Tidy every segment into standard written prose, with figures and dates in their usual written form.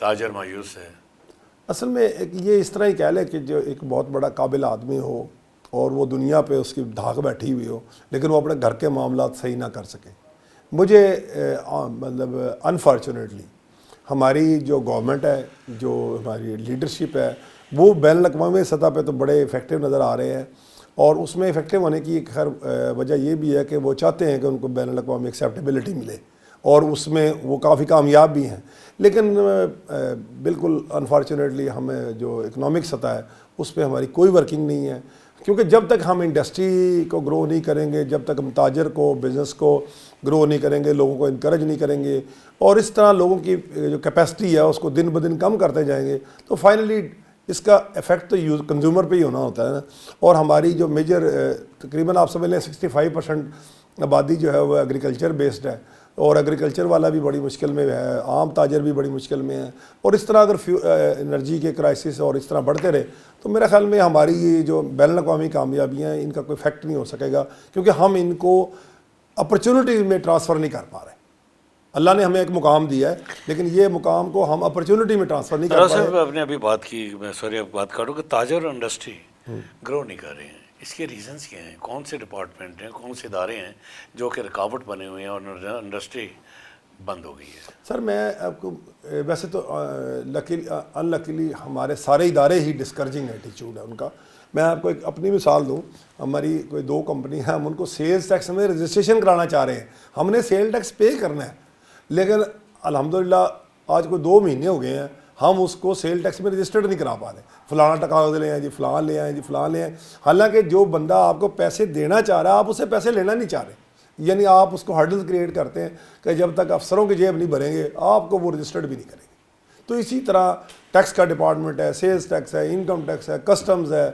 تاجر مایوس ہے؟ اصل میں یہ اس طرح ہی کہہ لے کہ جو ایک بہت بڑا قابل آدمی ہو اور وہ دنیا پہ اس کی دھاک بیٹھی ہوئی ہو لیکن وہ اپنے گھر کے معاملات صحیح نہ کر سکے. مجھے مطلب انفارچونیٹلی ہماری جو گورنمنٹ ہے، جو ہماری لیڈرشپ ہے، وہ بین الاقوامی سطح پہ تو بڑے افیکٹو نظر آ رہے ہیں، اور اس میں افیکٹو ہونے کی ایک خیر وجہ یہ بھی ہے کہ وہ چاہتے ہیں کہ ان کو بین الاقوامی ایکسیپٹیبلٹی ملے، اور اس میں وہ کافی کامیاب بھی ہیں. لیکن بالکل انفارچونیٹلی ہمیں جو اکنامک سطح ہے اس پہ ہماری کوئی ورکنگ نہیں ہے، کیونکہ جب تک ہم انڈسٹری کو گرو نہیں کریں گے، جب تک ہم تاجر کو، بزنس کو گرو نہیں کریں گے، لوگوں کو انکریج نہیں کریں گے، اور اس طرح لوگوں کی جو کیپیسٹی ہے اس کو دن بدن کم کرتے جائیں گے، تو فائنلی اس کا ایفیکٹ تو کنزیومر پہ ہی ہونا ہوتا ہے نا. اور ہماری جو میجر تقریباً آپ سمجھ لیں 65% آبادی جو ہے وہ ایگریکلچر بیسڈ ہے، اور ایگریکلچر والا بھی بڑی مشکل میں ہے، عام تاجر بھی بڑی مشکل میں ہے، اور اس طرح اگر انرجی کے کرائسس اور اس طرح بڑھتے رہے تو میرے خیال میں ہماری یہ جو بین الاقوامی کامیابیاں ہیں ان کا کوئی فیکٹ نہیں ہو سکے گا، کیونکہ ہم ان کو اپرچونٹی میں ٹرانسفر نہیں کر پا رہے. اللہ نے ہمیں ایک مقام دیا ہے لیکن یہ مقام کو ہم اپرچونٹی میں ٹرانسفر نہیں کر پا رہے. آپ نے ابھی بات کی، میں سوری اب بات کاٹوں کہ تاجر اور انڈسٹری گرو نہیں کر رہے ہیں، اس کے ریزنز کیا ہیں؟ کون سے ڈپارٹمنٹ ہیں، کون سے ادارے ہیں جو کہ رکاوٹ بنے ہوئے ہیں اور انڈسٹری بند ہو گئی ہے؟ سر میں آپ کو ویسے تو انلکیلی ہمارے سارے ادارے ہی ڈسکریجنگ ایٹیچیوڈ ہے ان کا. میں آپ کو ایک اپنی مثال دوں، ہماری کوئی 2 کمپنی ہیں، ہم ان کو سیلز ٹیکس میں رجسٹریشن کرانا چاہ رہے ہیں، ہم نے سیل ٹیکس پے کرنا ہے، لیکن الحمدللہ آج کوئی 2 مہینے ہو گئے ہیں ہم اس کو سیل ٹیکس میں رجسٹرڈ نہیں کرا پا رہے. فلانا کاغذ لے آئیں جی، فلاں لے آئیں جی، فلاں لے آئیں، حالانکہ جو بندہ آپ کو پیسے دینا چاہ رہا ہے آپ اسے پیسے لینا نہیں چاہ رہے. یعنی آپ اس کو ہرڈل کریٹ کرتے ہیں کہ جب تک افسروں کی جیب نہیں بھریں گے آپ کو وہ رجسٹرڈ بھی نہیں کریں گے. تو اسی طرح ٹیکس کا ڈپارٹمنٹ ہے، سیلز ٹیکس ہے، انکم ٹیکس ہے، کسٹمز ہے،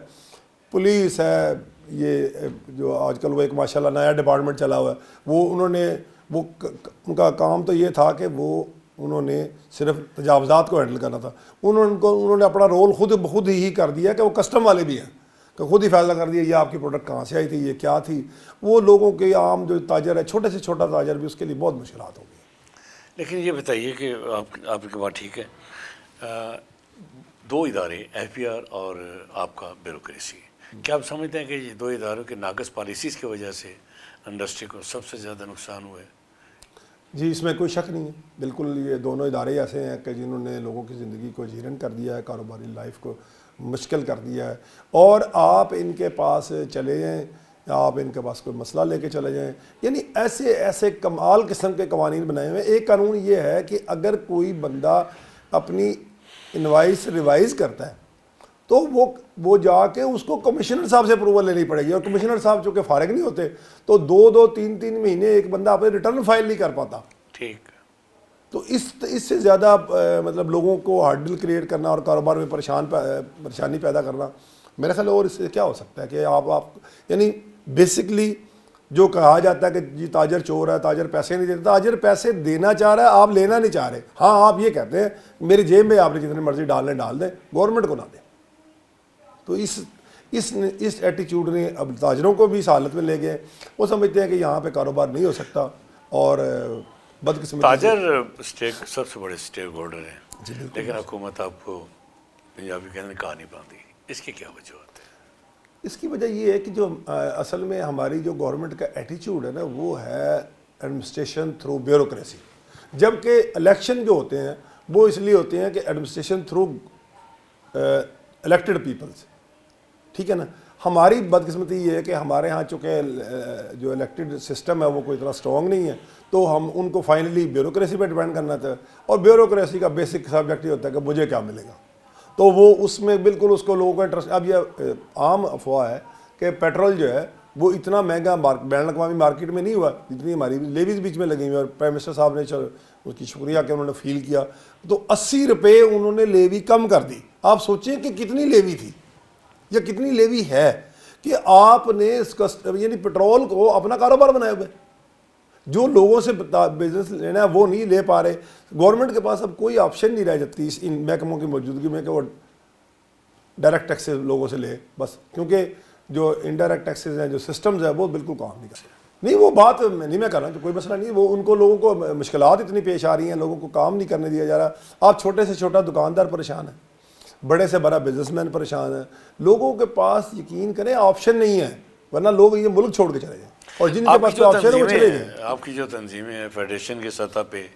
پولیس ہے، یہ جو آج کل وہ ایک ماشاءاللہ نیا ڈپارٹمنٹ چلا ہوا ہے، وہ انہوں نے ان کا کام تو یہ تھا کہ وہ انہوں نے صرف تجاوزات کو ہینڈل کرنا تھا، انہوں نے اپنا رول خود ہی کر دیا کہ وہ کسٹم والے بھی ہیں، کہ خود ہی فیصلہ کر دیا یہ آپ کی پروڈکٹ کہاں سے آئی تھی، یہ کیا تھی. وہ لوگوں کے عام جو تاجر ہے، چھوٹے سے چھوٹا تاجر بھی، اس کے لیے بہت مشکلات ہو گئی. لیکن یہ بتائیے کہ آپ کی بات ٹھیک ہے، 2 ادارے ایف پی آر اور آپ کا بیوروکریسی، کیا آپ سمجھتے ہیں کہ یہ 2 اداروں کے ناقص پالیسیز کی وجہ سے انڈسٹری کو سب سے زیادہ نقصان ہوا ہے؟ جی اس میں کوئی شک نہیں ہے، بالکل یہ دونوں ادارے ایسے ہیں کہ جنہوں نے لوگوں کی زندگی کو جیرن کر دیا ہے، کاروباری لائف کو مشکل کر دیا ہے. اور آپ ان کے پاس چلے جائیں، آپ ان کے پاس کوئی مسئلہ لے کے چلے جائیں، یعنی ایسے کمال قسم کے قوانین بنائے ہوئے ہیں. ایک قانون یہ ہے کہ اگر کوئی بندہ اپنی انوائس ریوائز کرتا ہے تو وہ جا کے اس کو کمشنر صاحب سے اپروول لینی پڑے گی، اور کمشنر صاحب چونکہ فارغ نہیں ہوتے تو 2-3 مہینے ایک بندہ اپنے ریٹرن فائل نہیں کر پاتا. ٹھیک. تو اس سے زیادہ مطلب لوگوں کو ہارڈل کریٹ کرنا اور کاروبار میں پریشانی پیدا کرنا میرے خیال اور اس سے کیا ہو سکتا ہے کہ آپ یعنی بیسکلی جو کہا جاتا ہے کہ جی تاجر چور ہے، تاجر پیسے نہیں دیتا، تاجر پیسے دینا چاہ رہا ہے، آپ لینا نہیں چاہ رہے. ہاں آپ یہ کہتے ہیں میری جیب میں آپ نے جتنے مرضی ڈالنے ڈال دیں، گورنمنٹ کو نہ دیں. تو اس ایٹیچیوڈ نے اب تاجروں کو بھی اس حالت میں لے گئے، وہ سمجھتے ہیں کہ یہاں پہ کاروبار نہیں ہو سکتا. اور بدقسمتی تاجر سب سے بڑے اسٹیک ہولڈر ہیں، جی بالکل، لیکن حکومت آپ کو پنجابی کہنے کہا نہیں باندھی، اس کی کیا وجوہات ہے؟ اس کی وجہ یہ ہے کہ جو اصل میں ہماری جو گورنمنٹ کا ایٹیچیوڈ ہے نا وہ ہے ایڈمنسٹریشن تھرو بیوروکریسی، جبکہ الیکشن جو ہوتے ہیں وہ اس لیے ہوتے ہیں کہ ایڈمنسٹریشن تھرو الیکٹڈ پیپلز. ٹھیک ہے نا. ہماری بدقسمتی یہ ہے کہ ہمارے ہاں چونکہ جو الیکٹڈ سسٹم ہے وہ کوئی اتنا اسٹرانگ نہیں ہے، تو ہم ان کو فائنلی بیوروکریسی پہ ڈیپینڈ کرنا تھا، اور بیوروکریسی کا بیسک سبجیکٹ یہ ہوتا ہے کہ مجھے کیا ملے گا. تو وہ اس میں بالکل اس کو لوگوں کا انٹرسٹ. اب یہ عام افواہ ہے کہ پیٹرول جو ہے وہ اتنا مہنگا بین الاقوامی مارکیٹ میں نہیں ہوا جتنی ہماری لیویز بیچ میں لگی ہوئی، اور پرائم منسٹر صاحب نے اس کی شکریہ کہ انہوں نے فیل کیا، تو 80 روپے انہوں نے لیوی کم کر دی. آپ سوچیں کہ کتنی لیوی تھی یا کتنی لیوی ہے کہ آپ نے یعنی پیٹرول کو اپنا کاروبار بنایا ہوا ہے. جو لوگوں سے بزنس لینا ہے وہ نہیں لے پا رہے. گورنمنٹ کے پاس اب کوئی آپشن نہیں رہ جاتی ان محکموں کی موجودگی میں کہ وہ ڈائریکٹ ٹیکسز لوگوں سے لے بس، کیونکہ جو انڈائریکٹ ٹیکسز ہیں، جو سسٹمز ہیں وہ بالکل کام نہیں کرتے. نہیں وہ بات نہیں میں کر رہا ہوں، کوئی مسئلہ نہیں، وہ ان کو لوگوں کو مشکلات اتنی پیش آ رہی ہیں، لوگوں کو کام نہیں کرنے دیا جا رہا. آپ چھوٹے سے چھوٹا دکاندار پریشان ہے، بڑے سے بڑا بزنس مین پریشان ہے. لوگوں کے پاس یقین کریں آپشن نہیں ہے، ورنہ لوگ یہ ملک چھوڑ کے چلے جائیں، اور جن کے پاس آپشن ہے وہ چلے جائیں. آپ کی جو تنظیمیں ہیں فیڈریشن کی سطح پہ،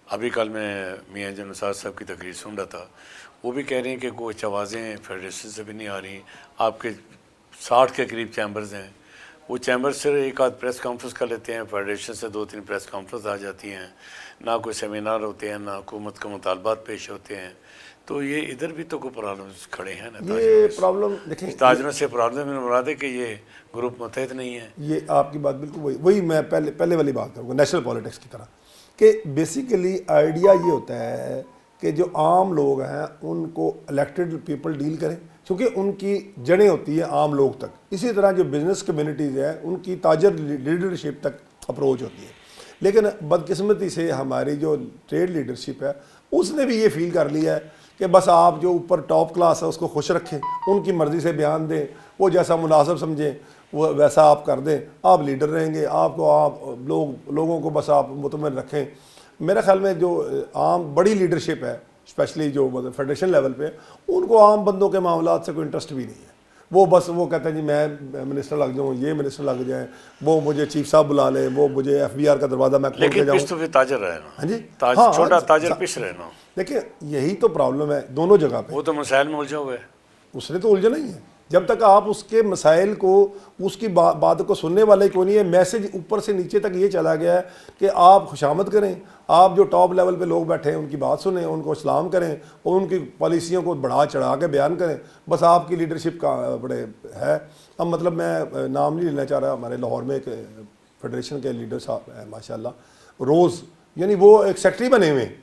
ابھی کل میں میاں جان نثار صاحب کی تقریر سن رہا تھا، وہ بھی کہہ رہی ہیں کہ کچھ آوازیں فیڈریشن سے بھی نہیں آ رہی. آپ کے 60 کے قریب چیمبرز ہیں، وہ چیمبر سے ایک آدھ پریس کانفرنس کر لیتے ہیں، فیڈریشن سے 2-3 پریس کانفرنس آ جاتی ہیں، نہ کوئی سیمینار ہوتے ہیں، نہ حکومت کے مطالبات پیش ہوتے ہیں. تو یہ ادھر بھی تو کوئی پرابلمس کھڑے ہیں نا. یہ پرابلم دیکھیں، تاجروں سے پرابلم میں مراد ہے کہ یہ گروپ متحد نہیں ہے. یہ آپ کی بات بالکل وہی میں پہلے والی بات کروں گا نیشنل پالیٹکس کی طرح، کہ بیسیکلی آئیڈیا یہ ہوتا ہے کہ جو عام لوگ ہیں ان کو الیکٹڈ پیپل ڈیل کریں، کیونکہ ان کی جڑیں ہوتی ہیں عام لوگ تک. اسی طرح جو بزنس کمیونٹیز ہیں ان کی تاجر لیڈرشپ تک اپروچ ہوتی ہے. لیکن بدقسمتی سے ہماری جو ٹریڈ لیڈرشپ ہے اس نے بھی یہ فیل کر لیا ہے کہ بس آپ جو اوپر ٹاپ کلاس ہے اس کو خوش رکھیں، ان کی مرضی سے بیان دیں، وہ جیسا مناسب سمجھیں وہ ویسا آپ کر دیں، آپ لیڈر رہیں گے، آپ لوگوں کو بس آپ مطمئن رکھیں. میرے خیال میں جو عام بڑی لیڈرشپ ہے اسپیشلی جو فیڈریشن لیول پہ، ان کو عام بندوں کے معاملات سے کوئی انٹرسٹ بھی نہیں ہے. وہ کہتے ہیں جی میں منسٹر لگ جاؤں، یہ منسٹر لگ جائیں، وہ مجھے چیف صاحب بلا لیں، وہ مجھے FBR کا دروازہ میں کھول کے جاؤں. لیکن پس تو پھر تاجر رہنا. ہاں جی، چھوٹا تاجر پس رہنا. دیکھیں یہی تو پرابلم ہے دونوں جگہ پہ. وہ تو مسائل میں الجھا ہوا ہے. اس نے تو الجھنا ہی ہے. جب تک آپ اس کے مسائل کو، اس کی بات کو سننے والے کو نہیں ہے. میسج اوپر سے نیچے تک یہ چلا گیا ہے کہ آپ خوشامد کریں، آپ جو ٹاپ لیول پہ لوگ بیٹھے ہیں ان کی بات سنیں، ان کو سلام کریں اور ان کی پالیسیوں کو بڑھا چڑھا کے بیان کریں. بس آپ کی لیڈرشپ کا بڑے ہے. اب مطلب میں نام نہیں لینا چاہ رہا، ہمارے لاہور میں ایک فیڈریشن کے لیڈر صاحب ہیں ماشاء اللہ، روز، یعنی وہ ایک سیکٹری بنے ہوئے ہیں.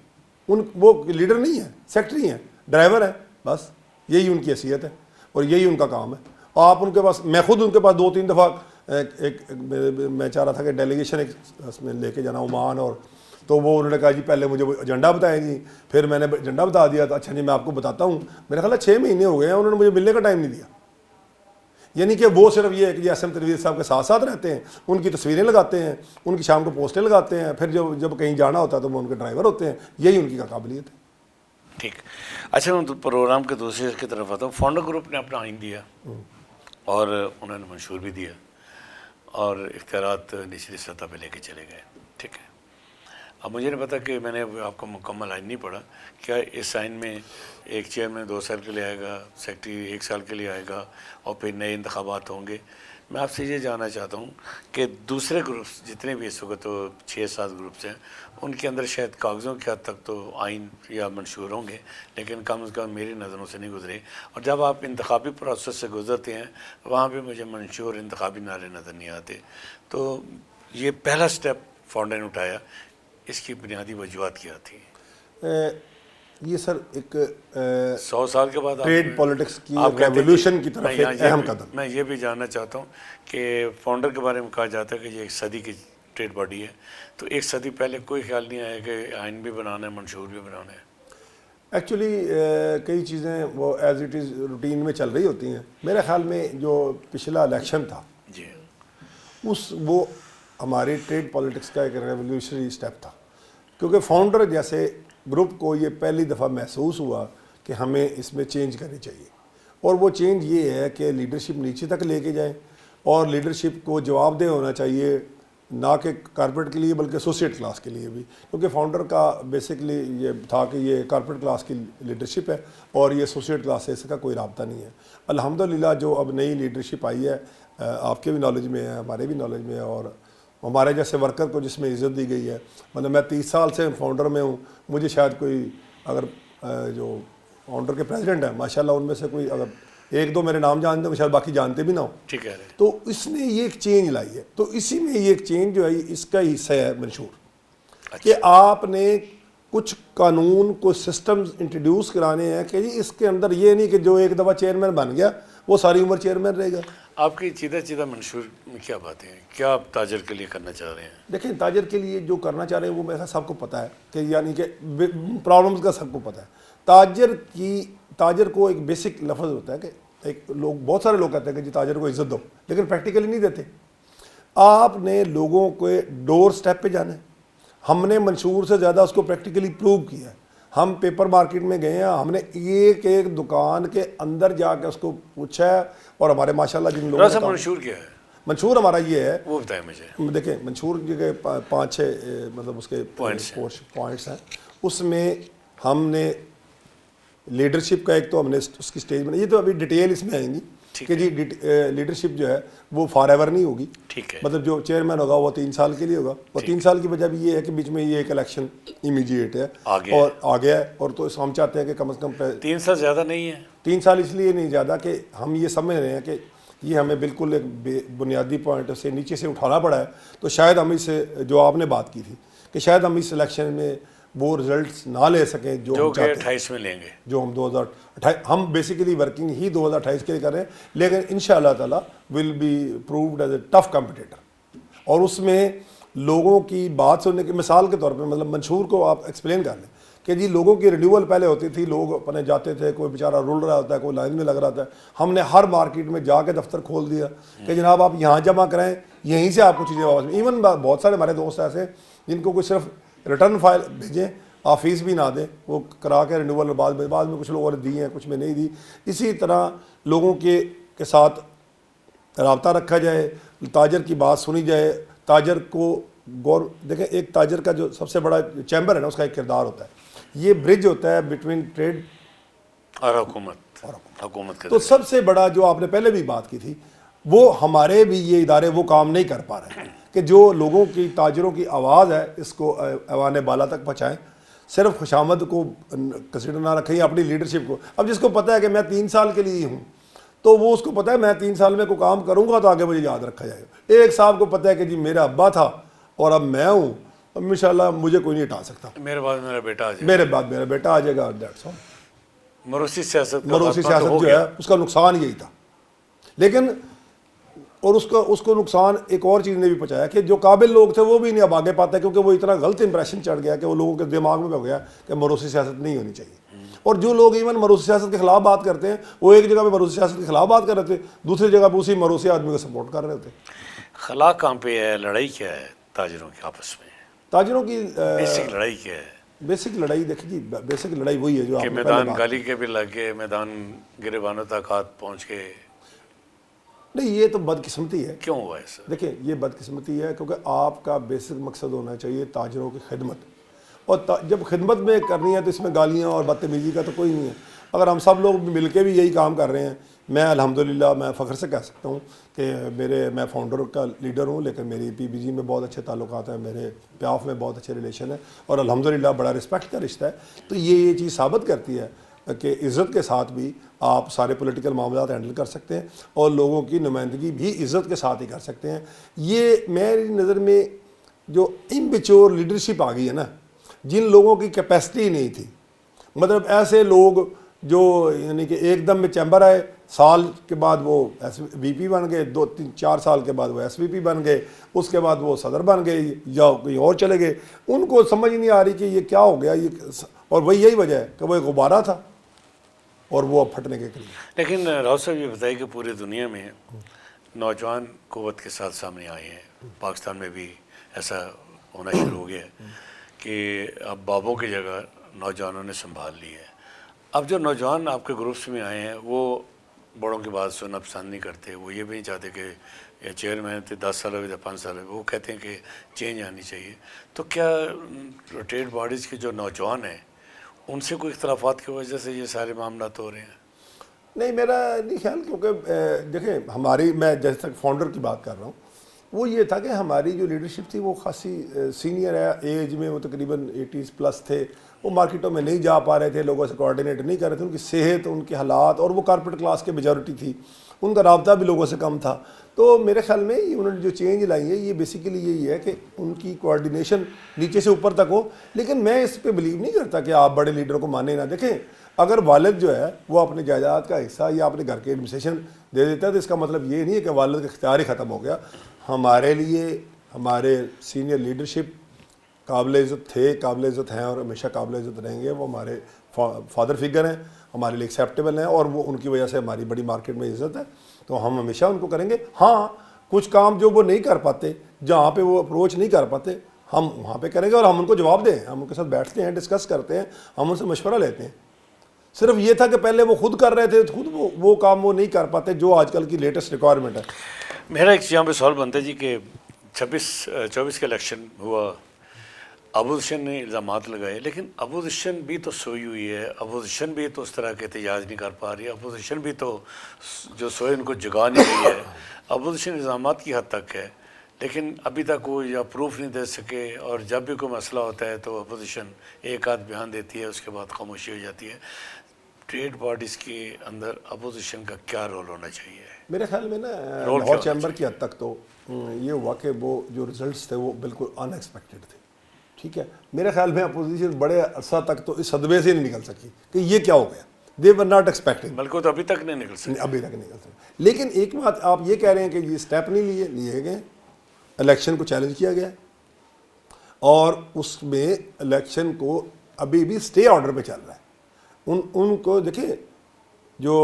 وہ لیڈر نہیں ہیں، سیکٹری ہیں، ڈرائیور ہیں، بس یہی ان کی حیثیت ہے اور یہی ان کا کام ہے. آپ ان کے پاس، میں خود ان کے پاس 2-3 دفعہ میں چاہ رہا تھا کہ ڈیلیگیشن ایک اس میں لے کے جانا عمان، اور تو وہ انہوں نے کہا جی پہلے مجھے وہ ایجنڈا بتائیں جی. پھر میں نے ایجنڈا بتا دیا تھا. اچھا جی میں آپ کو بتاتا ہوں. میرا خیال ہے 6 مہینے ہو گئے ہیں انہوں نے مجھے ملنے کا ٹائم نہیں دیا. یعنی کہ وہ صرف یہ ہے کہ جی SM تنویر صاحب کے ساتھ ساتھ رہتے ہیں، ان کی تصویریں لگاتے ہیں، ان کی شام کو پوسٹیں لگاتے ہیں، پھر جب کہیں جانا ہوتا ہے تو وہ ان کے ڈرائیور ہوتے ہیں. یہی ان کی قابلیت ہے. ٹھیک. اچھا میں پروگرام کے دوسری کی طرف آتا ہوں. فاؤنڈر گروپ نے اپنا آئین دیا اور انہوں نے منشور بھی دیا اور اختیارات نچلی سطح پہ لے کے چلے گئے. ٹھیک ہے. اب مجھے نہیں پتا کہ میں نے آپ کو مکمل آئین نہیں پڑھا، کیا اس آئین میں ایک چیئرمین 2 سال کے لیے آئے گا، سیکرٹری 1 سال کے لیے آئے گا اور پھر نئے انتخابات ہوں گے؟ میں آپ سے یہ جاننا چاہتا ہوں کہ دوسرے گروپس جتنے بھی اس وقت 6-7 گروپس ہیں ان کے اندر شاید کاغذوں کی حد تک تو آئین یا منشور ہوں گے، لیکن کم از کم میری نظروں سے نہیں گزرے. اور جب آپ انتخابی پروسیس سے گزرتے ہیں وہاں پہ مجھے منشور انتخابی نعرے نظر نہیں آتے. تو یہ پہلا سٹیپ فاؤنڈر نے اٹھایا، اس کی بنیادی وجوہات کیا تھی؟ یہ سر ایک 100 سال کے بعد ٹریڈ پالیٹکس کی ریولیوشن کی طرف ایک اہم قدم. میں یہ بھی جاننا چاہتا ہوں کہ فاؤنڈر کے بارے میں کہا جاتا ہے کہ یہ 1 صدی کی ٹریڈ باڈی ہے، تو 1 صدی پہلے کوئی خیال نہیں آیا کہ آئین بھی بنانا ہے، منشور بھی بنانا ہے؟ ایکچولی کئی چیزیں وہ ایز اٹ از روٹین میں چل رہی ہوتی ہیں. میرے خیال میں جو پچھلا الیکشن تھا جی وہ ہماری ٹریڈ پالیٹکس کا ایک ریولیوشنری سٹیپ تھا، کیونکہ فاؤنڈر جیسے گروپ کو یہ پہلی دفعہ محسوس ہوا کہ ہمیں اس میں چینج کرنی چاہیے. اور وہ چینج یہ ہے کہ لیڈرشپ نیچے تک لے کے جائیں اور لیڈرشپ کو جواب دہ ہونا چاہیے، نہ کہ کارپوریٹ کے لیے بلکہ ایسوسیٹ کلاس کے لیے بھی، کیونکہ فاؤنڈر کا بیسکلی یہ تھا کہ یہ کارپوریٹ کلاس کی لیڈرشپ ہے اور یہ ایسوسیٹ کلاس سے اس کا کوئی رابطہ نہیں ہے. الحمدللہ جو اب نئی لیڈرشپ آئی ہے، آپ کے بھی نالج میں ہے، ہمارے بھی نالج میں ہے، اور ہمارے جیسے ورکر کو جس میں عزت دی گئی ہے. مطلب میں 30 سال سے فاؤنڈر میں ہوں، مجھے شاید کوئی اگر جو فاؤنڈر کے پریزیڈنٹ ہیں ماشاءاللہ ان میں سے کوئی اگر 1-2 میرے نام جانتے ہیں، شاید باقی جانتے بھی نہ ہوں. ٹھیک ہے. تو اس نے یہ ایک چینج لائی ہے. تو اسی میں یہ ایک چینج جو ہے اس کا حصہ ہے منشور، کہ آپ نے کچھ قانون کو سسٹمز انٹروڈیوس کرانے ہیں کہ جی اس کے اندر یہ نہیں کہ جو ایک دفعہ چیئرمین بن گیا وہ ساری عمر چیئرمین رہے گا. آپ کی چیدہ منشور میں کیا باتیں ہیں؟ کیا آپ تاجر کے لیے کرنا چاہ رہے ہیں؟ دیکھیں تاجر کے لیے جو کرنا چاہ رہے ہیں وہ میرا سب کو پتہ ہے کہ یعنی کہ پرابلمز کا سب کو پتہ ہے. تاجر کو ایک بیسک لفظ ہوتا ہے کہ ایک لوگ بہت سارے لوگ کہتے ہیں کہ جی تاجر کو عزت دو، لیکن پریکٹیکلی نہیں دیتے. آپ نے لوگوں کو ڈور سٹیپ پہ جانا ہے. ہم نے منشور سے زیادہ اس کو پریکٹیکلی پروو کیا ہے. ہم پیپر مارکیٹ میں گئے ہیں, ہم نے ایک ایک دکان کے اندر جا کے اس کو پوچھا ہے, اور ہمارے ماشاءاللہ جن لوگوں نے منشور کیا ہے, منشور ہمارا یہ ہے, وہ بتائیں مجھے. دیکھیں منشور کے 5-6 مطلب اس کے پوائنٹس ہیں. اس میں ہم نے لیڈرشپ کا ایک تو ہم نے اس کی سٹیج بنائی, یہ تو ابھی ڈیٹیل اس میں آئیں گی کہ جی لیڈرشپ جو ہے وہ فار ایور نہیں ہوگی. مطلب جو چیئرمین ہوگا وہ 3 سال کے لیے ہوگا, اور 3 سال کی وجہ بھی یہ ہے کہ بیچ میں یہ ایک الیکشن امیجیٹ ہے اور آ گیا ہے, اور تو ہم چاہتے ہیں کہ کم از کم 3 سال زیادہ نہیں ہے. 3 سال اس لیے نہیں زیادہ کہ ہم یہ سمجھ رہے ہیں کہ یہ ہمیں بالکل ایک بنیادی پوائنٹ سے نیچے سے اٹھانا پڑا ہے. تو شاید ہم اس سے جو آپ نے بات کی تھی کہ شاید ہم اس الیکشن میں وہ رزلٹس نہ لے سکیں جو ہم چاہتے ہیں, 28 میں لیں گے, جو ہم 2028 ہم بیسیکلی ورکنگ ہی 2028 کے لیے کر رہے ہیں, لیکن انشاءاللہ تعالی will be proved as a tough competitor. اور اس میں لوگوں کی بات سننے کی مثال کے طور پہ مطلب منشور کو آپ ایکسپلین کر لیں کہ جی لوگوں کی رینیول پہلے ہوتی تھی, لوگ اپنے جاتے تھے, کوئی بیچارہ رول رہا ہوتا ہے, کوئی لائن میں لگ رہا تھا. ہم نے ہر مارکیٹ میں جا کے دفتر کھول دیا کہ جناب آپ یہاں جمع کرائیں, یہیں سے آپ کو چیزیں واپس. ایون بہت سارے ہمارے دوست ایسے ہیں جن کو کوئی صرف ریٹرن فائل بھیجیں, آپ فیس بھی نہ دیں, وہ کرا کے رینیول بعد میں کچھ لوگوں نے دی ہیں, کچھ میں نہیں دی. اسی طرح لوگوں کے ساتھ رابطہ رکھا جائے, تاجر کی بات سنی جائے. تاجر کو دیکھیں ایک تاجر کا جو سب سے بڑا چیمبر ہے نا, اس کا ایک کردار ہوتا ہے, یہ برج ہوتا ہے بٹوین ٹریڈ اور حکومت کا. تو سب سے بڑا جو آپ نے پہلے بھی بات کی تھی, وہ ہمارے بھی یہ ادارے وہ کام نہیں کر پا رہے ہیں کہ جو لوگوں کی تاجروں کی آواز ہے اس کو ایوان بالا تک پہنچائیں. صرف خوشامد کو کنسیڈر نہ رکھیں, اپنی لیڈرشپ کو. اب جس کو پتہ ہے کہ میں 3 سال کے لیے ہوں, تو وہ اس کو پتہ ہے میں 3 سال میں کوئی کام کروں گا تو آگے مجھے یاد رکھا جائے گا. ایک صاحب کو پتہ ہے کہ جی میرا ابا تھا اور اب میں ہوں, اب انشاءاللہ مجھے کوئی نہیں ہٹا سکتا, میرے بعد میرا بیٹا آ جائے گا. That's all. موروثی سیاست جو ہے اس کا نقصان یہی تھا. لیکن اور اس کو نقصان ایک اور چیز نے بھی پہنچایا کہ جو قابل لوگ تھے وہ بھی نہیں اب آگے پاتے, کیونکہ وہ اتنا غلط امپریشن چڑھ گیا کہ وہ لوگوں کے دماغ میں ہو گیا کہ موروثی سیاست نہیں ہونی چاہیے. اور جو لوگ ایون موروثی سیاست کے خلاف بات کرتے ہیں, وہ ایک جگہ پہ موروثی سیاست کے خلاف بات کر رہے تھے, دوسری جگہ پہ اسی موروثی آدمی کو سپورٹ کر رہے ہوتے. خلا کہاں پہ ہے, لڑائی کیا ہے تاجروں کے آپس میں, تاجروں کی بیسک لڑائی کیا ہے؟ بیسک لڑائی دیکھیں جی, بیسک لڑائی وہی ہے جو کہ میدان گالی کے بھی لگ گئے, میدان گریبانوں تک ہاتھ پہنچ کے. نہیں, یہ تو بدقسمتی ہے. کیوں ہوا ہے سر؟ دیکھیں یہ بدقسمتی ہے کیونکہ آپ کا بیسک مقصد ہونا چاہیے تاجروں کی خدمت, اور جب خدمت میں کرنی ہے تو اس میں گالیاں اور بدتمیزی کا تو کوئی نہیں ہے. اگر ہم سب لوگ مل کے بھی یہی کام کر رہے ہیں, میں الحمدللہ میں فخر سے کہہ سکتا ہوں کہ میں فاؤنڈر کا لیڈر ہوں, لیکن میری PBG میں بہت اچھے تعلقات ہیں, میرے پیاف میں بہت اچھے ریلیشن ہیں, اور الحمدللہ بڑا رسپیکٹ کا رشتہ ہے. تو یہ چیز ثابت کرتی ہے کہ عزت کے ساتھ بھی آپ سارے پولیٹیکل معاملات ہینڈل کر سکتے ہیں, اور لوگوں کی نمائندگی بھی عزت کے ساتھ ہی کر سکتے ہیں. یہ میری نظر میں جو امپیچور لیڈرشپ آ گئی ہے نا, جن لوگوں کی کیپیسٹی نہیں تھی, مطلب ایسے لوگ جو یعنی کہ ایک دم میں چیمبر آئے, سال کے بعد وہ VP بن گئے, 2-3-4 سال کے بعد وہ SVP بن گئے, اس کے بعد وہ صدر بن گئے یا کہیں اور چلے گئے. ان کو سمجھ نہیں آ رہی کہ یہ کیا ہو گیا, اور وہی یہی وجہ ہے کہ وہ ایک غبارہ تھا اور وہ اب پھٹنے کے قریب. لیکن راؤ صاحب یہ بتائیے کہ پوری دنیا میں نوجوان قوت کے ساتھ سامنے آئے ہیں, پاکستان میں بھی ایسا ہونا شروع ہو گیا ہے کہ اب بابوں کی جگہ نوجوانوں نے سنبھال لی ہے. اب جو نوجوان آپ کے گروپس میں آئے ہیں وہ بڑوں کی بات سننا پسند نہیں کرتے, وہ یہ بھی نہیں چاہتے کہ یہ چیئرمین تھے 10 سال ہوئے یا 5 سال ہوئے, وہ کہتے ہیں کہ چینج آنی چاہیے. تو کیا روٹیٹ باڈیز کے جو نوجوان ہیں ان سے کوئی اختلافات کی وجہ سے یہ سارے معاملات ہو رہے ہیں؟ نہیں, میرا نہیں خیال, کیونکہ دیکھیں میں جیسے تک فاؤنڈر کی بات کر رہا ہوں, وہ یہ تھا کہ ہماری جو لیڈرشپ تھی وہ خاصی سینئر ہے, ایج میں وہ تقریباً 80+ تھے, وہ مارکیٹوں میں نہیں جا پا رہے تھے, لوگوں سے کوآرڈینیٹ نہیں کر رہے تھے, ان کی صحت, ان کے حالات, اور وہ کارپوریٹ کلاس کے میجورٹی تھی, ان کا رابطہ بھی لوگوں سے کم تھا. تو میرے خیال میں انہوں نے جو چینج لائی ہے یہ بیسیکلی یہی ہے کہ ان کی کوآرڈینیشن نیچے سے اوپر تک ہو. لیکن میں اس پہ بلیو نہیں کرتا کہ آپ بڑے لیڈر کو مانیں نہ. دیکھیں اگر والد جو ہے وہ اپنے جائیداد کا حصہ یا اپنے گھر کے ایڈمنسٹریشن دے دیتا ہے تو اس کا مطلب یہ نہیں ہے کہ والد کا اختیار ہی ختم ہو گیا. ہمارے لیے ہمارے سینئر لیڈرشپ قابل عزت تھے, قابل عزت ہیں, اور ہمیشہ قابل عزت رہیں گے. وہ ہمارے فادر فگر ہیں, ہمارے لیے ایکسیپٹیبل ہیں, اور وہ ان کی وجہ سے ہماری بڑی مارکیٹ میں عزت ہے, تو ہم ہمیشہ ان کو کریں گے. ہاں, کچھ کام جو وہ نہیں کر پاتے, جہاں پہ وہ اپروچ نہیں کر پاتے, ہم وہاں پہ کریں گے اور ہم ان کو جواب دیں, ہم ان کے ساتھ بیٹھتے ہیں, ڈسکس کرتے ہیں, ہم ان سے مشورہ لیتے ہیں. صرف یہ تھا کہ پہلے وہ خود کر رہے تھے, خود وہ کام وہ نہیں کر پاتے جو آج کل کی لیٹسٹ ریکوائرمنٹ ہے. میرا ایک یہاں پہ سوال بنتا ہے جی کہ 24 کا الیکشن ہوا, اپوزیشن نے الزامات لگائے, لیکن اپوزیشن بھی تو سوئی ہوئی ہے, اپوزیشن بھی تو اس طرح کے احتجاج نہیں کر پا رہی ہے, اپوزیشن بھی تو جو سوئے ان کو جگا نہیں رہی ہے. اپوزیشن الزامات کی حد تک ہے, لیکن ابھی تک وہ یا پروف نہیں دے سکے, اور جب بھی کوئی مسئلہ ہوتا ہے تو اپوزیشن ایک آدھ بیان دیتی ہے, اس کے بعد خاموشی ہو جاتی ہے. ٹریڈ پارٹیز کے اندر اپوزیشن کا کیا رول ہونا چاہیے؟ میرے خیال میں نا لاہور چیمبر کی حد تک تو یہ ہوا کہ وہ جو ریزلٹس تھے وہ بالکل ان ایکسپیکٹڈ تھے. ٹھیک ہے, میرے خیال میں اپوزیشن بڑے عرصہ تک تو اس صدمے سے نہیں نکل سکی کہ یہ کیا ہو گیا. دے ور ناٹ ایکسپیکٹنگ, بلکہ تو ابھی تک نہیں نکل سکے. ابھی تک نہیں نکل سکے. لیکن ایک بات آپ یہ کہہ رہے ہیں کہ یہ اسٹیپ نہیں لیے گئے, الیکشن کو چیلنج کیا گیا, اور اس میں الیکشن کو ابھی بھی اسٹے آرڈر پہ چل رہا ہے. ان کو دیکھیں, جو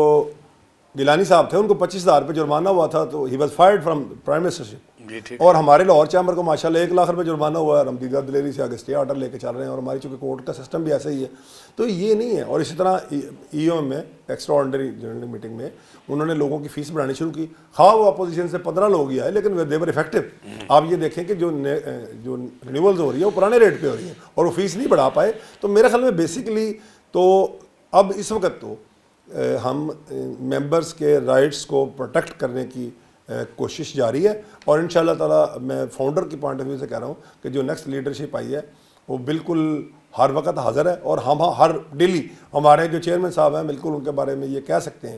گیلانی صاحب تھے ان کو 25,000 روپے جرمانہ ہوا تھا, تو he was fired from prime ministership. جی ٹھیک. اور ہمارے لاہور چیمبر کو ماشاءاللہ 1 لاکھ روپے جرمانہ ہوا ہے, ہم دیدہ دلیری سے آگے اسٹے آرڈر لے کے چل رہے ہیں, اور ہماری چونکہ کورٹ کا سسٹم بھی ایسا ہی ہے. تو یہ نہیں ہے. اور اسی طرح ای او میں ایکسٹرا آرڈنری جنرل میٹنگ میں انہوں نے لوگوں کی فیس بڑھانی شروع کی. خواہ وہ اپوزیشن سے 15 لوگ ہی آئے, لیکن دے ور افیکٹو. آپ یہ دیکھیں کہ جو رینیولز ہو رہی ہے وہ پرانے ریٹ پہ ہو رہی ہیں, اور وہ فیس نہیں بڑھا پائے. تو میرے خیال میں بیسیکلی تو اب اس وقت تو ہم ممبرس کے رائٹس کو پروٹیکٹ کرنے کی کوشش جاری ہے, اور ان شاء اللہ تعالیٰ میں فاؤنڈر کی پوائنٹ آف ویو سے کہہ رہا ہوں کہ جو نیکسٹ لیڈرشپ آئی ہے وہ بالکل ہر وقت حاضر ہے, اور ہم ہر ڈیلی ہمارے جو چیئرمین صاحب ہیں بالکل ان کے بارے میں یہ کہہ سکتے ہیں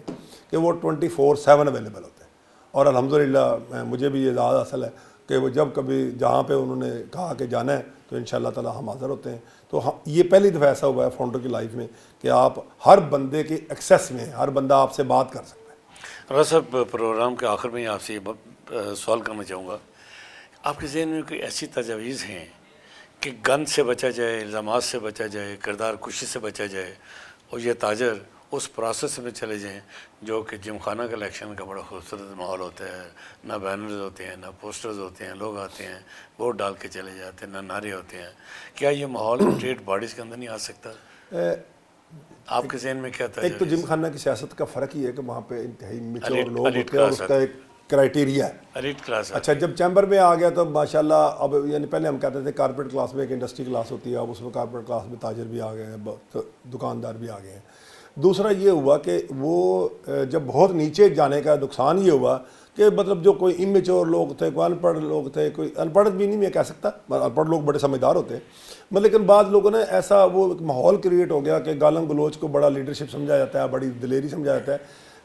کہ وہ 24/7 اویلیبل ہوتے ہیں. اور الحمدللہ مجھے بھی یہ اعزاز حاصل ہے کہ وہ جب کبھی جہاں پہ انہوں نے کہا کہ جانا ہے تو ان شاء اللہ تعالیٰ ہم حاضر ہوتے ہیں. تو یہ پہلی دفعہ ایسا ہوا ہے فاؤنڈر کی لائف میں کہ آپ ہر بندے کے ایکسیس میں, ہر بندہ آپ سے بات کر سکتا ہے. راز صاحب, پروگرام کے آخر میں آپ سے یہ سوال کرنا چاہوں گا, آپ کے ذہن میں کوئی ایسی تجاویز ہیں کہ گن سے بچا جائے, الزامات سے بچا جائے, کردار کشی سے بچا جائے, اور یہ تاجر اس پروسیس میں چلے جائیں جو کہ جم خانہ کا الیکشن کا بڑا خوبصورت ماحول ہوتا ہے, نہ بینرز ہوتے ہیں, نہ پوسٹرز ہوتے ہیں, لوگ آتے ہیں ووٹ ڈال کے چلے جاتے ہیں, نہ نعرے ہوتے ہیں. کیا یہ ماحول ٹریڈ باڈیز کے اندر نہیں آ سکتا؟ آپ کے ذہن میں کیا تھا؟ ایک تو جم خانہ کی سیاست کا فرق ہی ہے کہ وہاں پہ انتہائی میچور لوگ ہوتے ہیں, اور اس کا ایک کرائٹیریا ہے. Elite class. اچھا, جب چیمبر میں آ گیا تو ماشاءاللہ اب یعنی پہلے ہم کہتے تھے کارپوریٹ کلاس میں ایک انڈسٹری کلاس ہوتی ہے, اب اس میں کارپوریٹ کلاس میں تاجر بھی آ گئے ہیں, دکاندار بھی آ گئے ہیں. دوسرا یہ ہوا کہ وہ جب بہت نیچے جانے کا نقصان یہ ہوا کہ مطلب جو کوئی امیچور لوگ تھے, کوئی ان پڑھ لوگ تھے, کوئی ان پڑھ بھی نہیں میں کہہ سکتا, ان پڑھ لوگ بڑے سمجھدار ہوتے ہیں, لیکن بعض لوگوں نے ایسا وہ ایک ماحول کریٹ ہو گیا کہ گالم گلوچ کو بڑا لیڈرشپ سمجھا جاتا ہے, بڑی دلیری سمجھا جاتا ہے.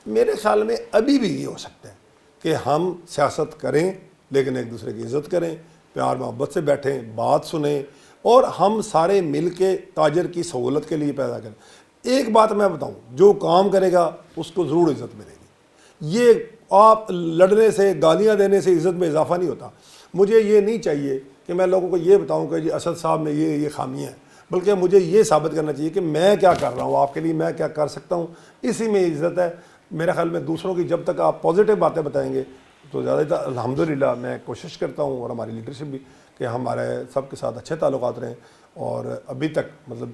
میرے خیال میں ابھی بھی یہ ہو سکتا ہے کہ ہم سیاست کریں لیکن ایک دوسرے کی عزت کریں, پیار محبت سے بیٹھیں, بات سنیں, اور ہم سارے مل کے تاجر کی سہولت کے لیے پیدا کریں. ایک بات میں بتاؤں, جو کام کرے گا اس کو ضرور عزت ملے گی. یہ آپ لڑنے سے, گالیاں دینے سے عزت میں اضافہ نہیں ہوتا. مجھے یہ نہیں چاہیے کہ میں لوگوں کو یہ بتاؤں کہ جی اسد صاحب میں یہ خامیاں ہیں, بلکہ مجھے یہ ثابت کرنا چاہیے کہ میں کیا کر رہا ہوں آپ کے لیے, میں کیا کر سکتا ہوں, اسی میں عزت ہے. میرے خیال میں دوسروں کی جب تک آپ پازیٹیو باتیں بتائیں گے تو زیادہ تر الحمدللہ میں کوشش کرتا ہوں, اور ہماری لیڈرشپ بھی, کہ ہمارے سب کے ساتھ اچھے تعلقات رہیں. اور ابھی تک مطلب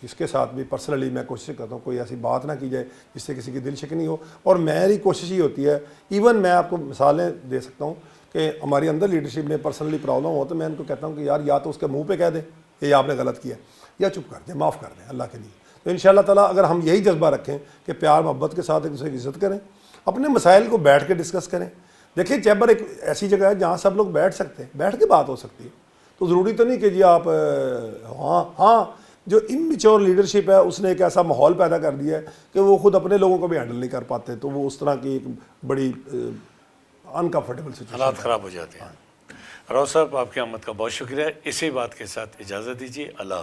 کس کے ساتھ بھی پرسنلی میں کوشش کرتا ہوں کوئی ایسی بات نہ کی جائے جس سے کسی کی دل شکنی ہو. اور میری کوشش یہ ہوتی ہے, ایون میں آپ کو مثالیں دے سکتا ہوں کہ ہماری اندر لیڈرشپ میں پرسنلی پرابلم ہو تو میں ان کو کہتا ہوں کہ یار یا تو اس کے منہ پہ کہہ دیں کہ یہ آپ نے غلط کیا, یا چپ کر دیں, معاف کر دیں اللہ کے لیے. تو ان شاء اللہ تعالیٰ اگر ہم یہی جذبہ رکھیں کہ پیار محبت کے ساتھ ایک دوسرے کی عزت کریں, اپنے مسائل کو بیٹھ کے ڈسکس کریں. دیکھیں چیمبر ایک ایسی جگہ ہے جہاں سب لوگ بیٹھ سکتے ہیں, بیٹھ کے بات ہو سکتی ہے. تو ضروری تو نہیں کہ جی آپ ہاں جو اممیچور لیڈرشپ ہے اس نے ایک ایسا ماحول پیدا کر دیا ہے کہ وہ خود اپنے لوگوں کو بھی ہینڈل نہیں کر پاتے, تو وہ اس طرح کی ایک بڑی انکمفرٹیبل سچویشن, حالات خراب ہو جاتے ہیں. راؤ صاحب, آپ کی آمد کا بہت شکریہ. اسی بات کے ساتھ اجازت دیجیے. اللہ حافظ.